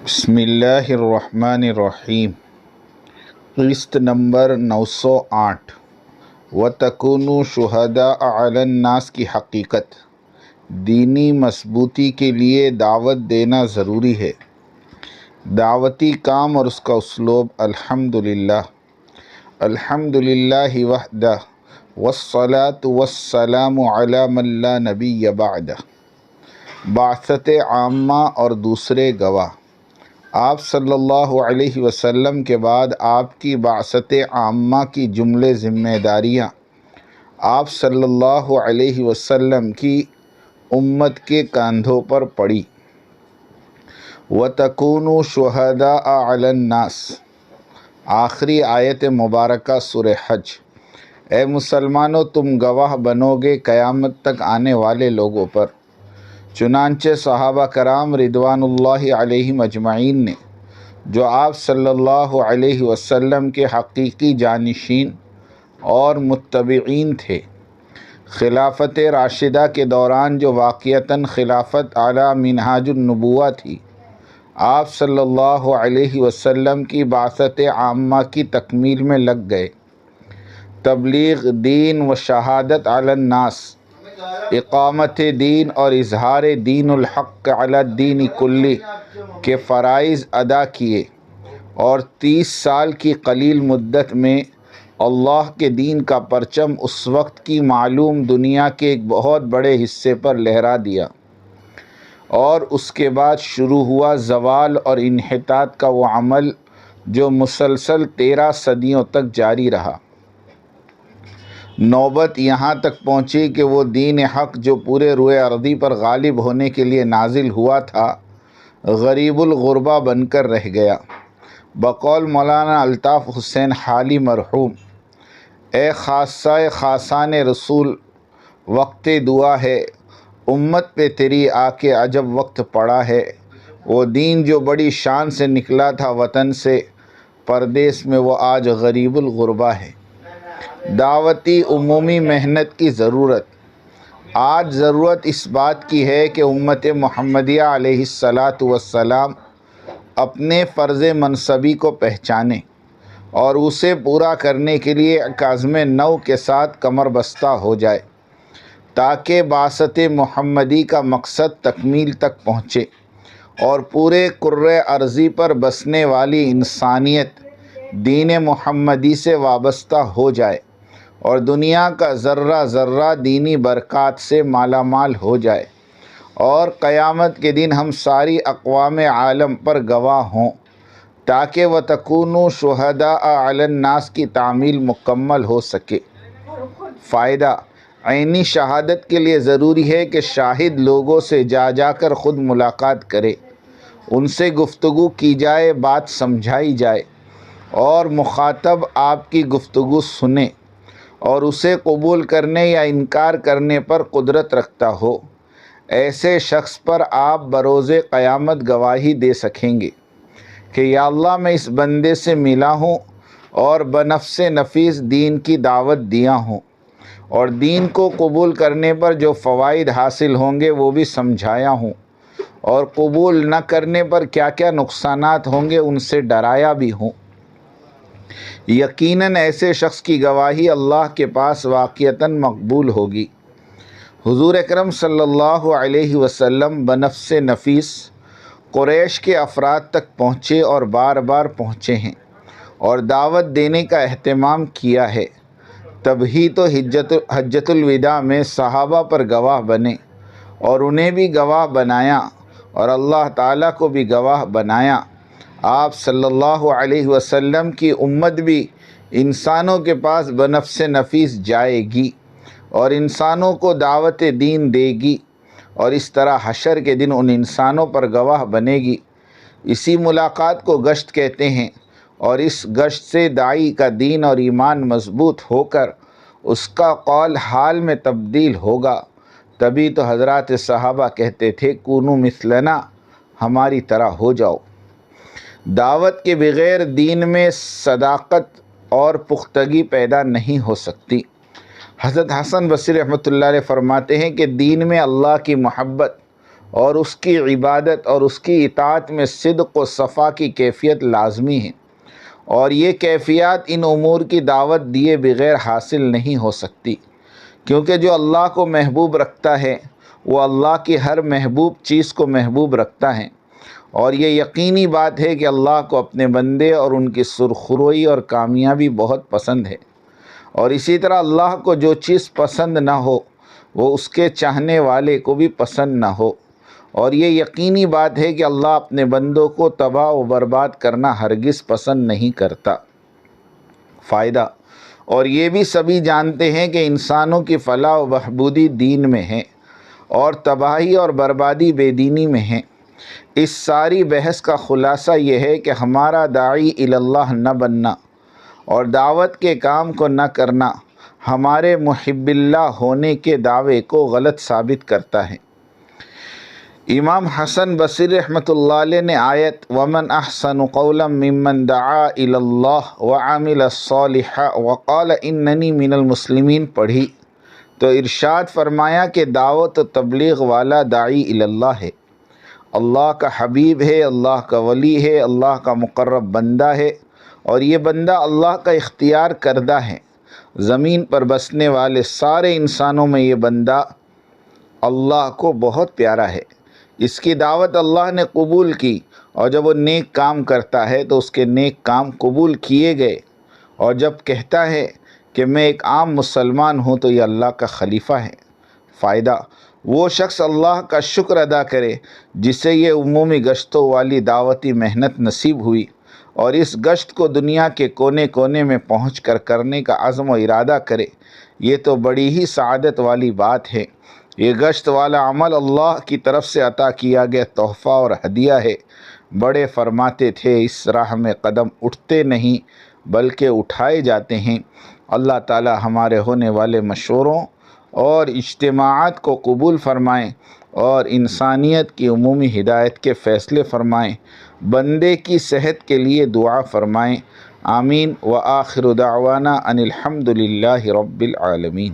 بسم اللہ الرحمن الرحیم۔ قسط نمبر 908 وَتَكُونُوا شُهَدَاءَ عَلَى النَّاسِ کی حقیقت۔ دینی مضبوطی کے لیے دعوت دینا ضروری ہے۔ دعوتی کام اور اس کا اسلوب۔ الحمدللہ الحمدللہ وحدہ والصلاة والسلام علی من لا نبی بعدہ۔ بعثت عامہ اور دوسرے گواہ۔ آپ صلی اللہ علیہ وسلم کے بعد آپ کی بعثت عامہ کی جملے ذمہ داریاں آپ صلی اللہ علیہ وسلم کی امت کے کاندھوں پر پڑی۔ وَتَكُونُوا شُهَدَاءَ عَلَى النَّاسِ، آخری آیت مبارکہ سورہ حج۔ اے مسلمانوں، تم گواہ بنو گے قیامت تک آنے والے لوگوں پر۔ چنانچہ صحابہ کرام رضوان اللہ علیہم اجمعین نے، جو آپ صلی اللہ علیہ وسلم کے حقیقی جانشین اور متبعین تھے، خلافت راشدہ کے دوران جو واقعتاً خلافت علی منہاج النبوہ تھی، آپ صلی اللہ علیہ وسلم کی بعثت عامہ کی تکمیل میں لگ گئے۔ تبلیغ دین و شہادت علی الناس، اقامت دین اور اظہار دین الحق علی الدین کلہ کے فرائض ادا کیے، اور 30 سال کی قلیل مدت میں اللہ کے دین کا پرچم اس وقت کی معلوم دنیا کے ایک بہت بڑے حصے پر لہرا دیا، اور اس کے بعد شروع ہوا زوال اور انحطاط کا وہ عمل جو مسلسل 13 صدیوں تک جاری رہا۔ نوبت یہاں تک پہنچی کہ وہ دین حق جو پورے روئے ارضی پر غالب ہونے کے لیے نازل ہوا تھا، غریب الغربا بن کر رہ گیا۔ بقول مولانا الطاف حسین حالی مرحوم، اے خاصہ خاصان رسول، وقت دعا ہے امت پہ تیری آ کے عجب وقت پڑا ہے۔ وہ دین جو بڑی شان سے نکلا تھا وطن سے، پردیس میں وہ آج غریب الغربا ہے۔ دعوتی عمومی محنت کی ضرورت۔ آج ضرورت اس بات کی ہے کہ امت محمدیہ علیہ السلام اپنے فرض منصبی کو پہچانے اور اسے پورا کرنے کے لیے ایک عزم نو کے ساتھ کمر بستہ ہو جائے، تاکہ بعثت محمدی کا مقصد تکمیل تک پہنچے اور پورے کرۂ ارضی پر بسنے والی انسانیت دین محمدی سے وابستہ ہو جائے اور دنیا کا ذرہ ذرہ دینی برکات سے مالا مال ہو جائے، اور قیامت کے دن ہم ساری اقوام عالم پر گواہ ہوں، تاکہ وَتَكُونُوا شُهَدَاءَ عَلَى النَّاسِ کی تعمیل مکمل ہو سکے۔ فائدہ: عینی شہادت کے لیے ضروری ہے کہ شاہد لوگوں سے جا کر خود ملاقات کرے، ان سے گفتگو کی جائے، بات سمجھائی جائے، اور مخاطب آپ کی گفتگو سنے اور اسے قبول کرنے یا انکار کرنے پر قدرت رکھتا ہو۔ ایسے شخص پر آپ بروز قیامت گواہی دے سکیں گے کہ یا اللہ، میں اس بندے سے ملا ہوں اور بنفس نفیس دین کی دعوت دیا ہوں، اور دین کو قبول کرنے پر جو فوائد حاصل ہوں گے وہ بھی سمجھایا ہوں، اور قبول نہ کرنے پر کیا کیا نقصانات ہوں گے ان سے ڈرایا بھی ہوں۔ یقیناً ایسے شخص کی گواہی اللہ کے پاس واقعتاً مقبول ہوگی۔ حضور اکرم صلی اللہ علیہ وسلم بنفس نفیس قریش کے افراد تک پہنچے اور بار بار پہنچے ہیں اور دعوت دینے کا اہتمام کیا ہے۔ تب ہی تو حجۃ الوداع میں صحابہ پر گواہ بنے اور انہیں بھی گواہ بنایا اور اللہ تعالیٰ کو بھی گواہ بنایا۔ آپ صلی اللہ علیہ وسلم کی امت بھی انسانوں کے پاس بنفس نفیس جائے گی اور انسانوں کو دعوت دین دے گی، اور اس طرح حشر کے دن ان انسانوں پر گواہ بنے گی۔ اسی ملاقات کو گشت کہتے ہیں، اور اس گشت سے داعی کا دین اور ایمان مضبوط ہو کر اس کا قول حال میں تبدیل ہوگا۔ تبھی تو حضرات صحابہ کہتے تھے، کونو مثلنا، ہماری طرح ہو جاؤ۔ دعوت کے بغیر دین میں صداقت اور پختگی پیدا نہیں ہو سکتی۔ حضرت حسن بصری رحمۃ اللہ علیہ فرماتے ہیں کہ دین میں اللہ کی محبت اور اس کی عبادت اور اس کی اطاعت میں صدق و صفا کی کیفیت لازمی ہے، اور یہ کیفیات ان امور کی دعوت دیے بغیر حاصل نہیں ہو سکتی، کیونکہ جو اللہ کو محبوب رکھتا ہے وہ اللہ کی ہر محبوب چیز کو محبوب رکھتا ہے، اور یہ یقینی بات ہے کہ اللہ کو اپنے بندے اور ان کی سرخروئی اور کامیابی بہت پسند ہے، اور اسی طرح اللہ کو جو چیز پسند نہ ہو وہ اس کے چاہنے والے کو بھی پسند نہ ہو، اور یہ یقینی بات ہے کہ اللہ اپنے بندوں کو تباہ و برباد کرنا ہرگز پسند نہیں کرتا۔ فائدہ، اور یہ بھی سبھی جانتے ہیں کہ انسانوں کی فلاح و بہبودی دین میں ہے اور تباہی اور بربادی بے دینی میں ہے۔ اس ساری بحث کا خلاصہ یہ ہے کہ ہمارا داعی اللہ نہ بننا اور دعوت کے کام کو نہ کرنا ہمارے محب اللہ ہونے کے دعوے کو غلط ثابت کرتا ہے۔ امام حسن بصری رحمۃ اللہ علیہ نے آیت وَمَنْ أَحْسَنُ قَوْلًا مِّمَّنْ دَعَا إِلَى اللَّهِ وَعَمِلَ الصَّالِحَ وَقَالَ إِنَّنِي مِنَ الْمُسْلِمِينَ پڑھی تو ارشاد فرمایا کہ دعوت و تبلیغ والا داعی اللہ ہے، اللہ کا حبیب ہے، اللہ کا ولی ہے، اللہ کا مقرب بندہ ہے، اور یہ بندہ اللہ کا اختیار کردہ ہے۔ زمین پر بسنے والے سارے انسانوں میں یہ بندہ اللہ کو بہت پیارا ہے، اس کی دعوت اللہ نے قبول کی، اور جب وہ نیک کام کرتا ہے تو اس کے نیک کام قبول کیے گئے، اور جب کہتا ہے کہ میں ایک عام مسلمان ہوں تو یہ اللہ کا خلیفہ ہے۔ فائدہ، وہ شخص اللہ کا شکر ادا کرے جسے یہ عمومی گشتوں والی دعوتی محنت نصیب ہوئی، اور اس گشت کو دنیا کے کونے کونے میں پہنچ کر کرنے کا عزم و ارادہ کرے، یہ تو بڑی ہی سعادت والی بات ہے۔ یہ گشت والا عمل اللہ کی طرف سے عطا کیا گیا تحفہ اور ہدیہ ہے۔ بڑے فرماتے تھے اس راہ میں قدم اٹھتے نہیں بلکہ اٹھائے جاتے ہیں۔ اللہ تعالی ہمارے ہونے والے مشوروں اور اجتماعات کو قبول فرمائیں اور انسانیت کی عمومی ہدایت کے فیصلے فرمائیں، بندے کی صحت کے لیے دعا فرمائیں۔ آمین۔ وآخر دعوانا ان الحمد للہ رب العالمین۔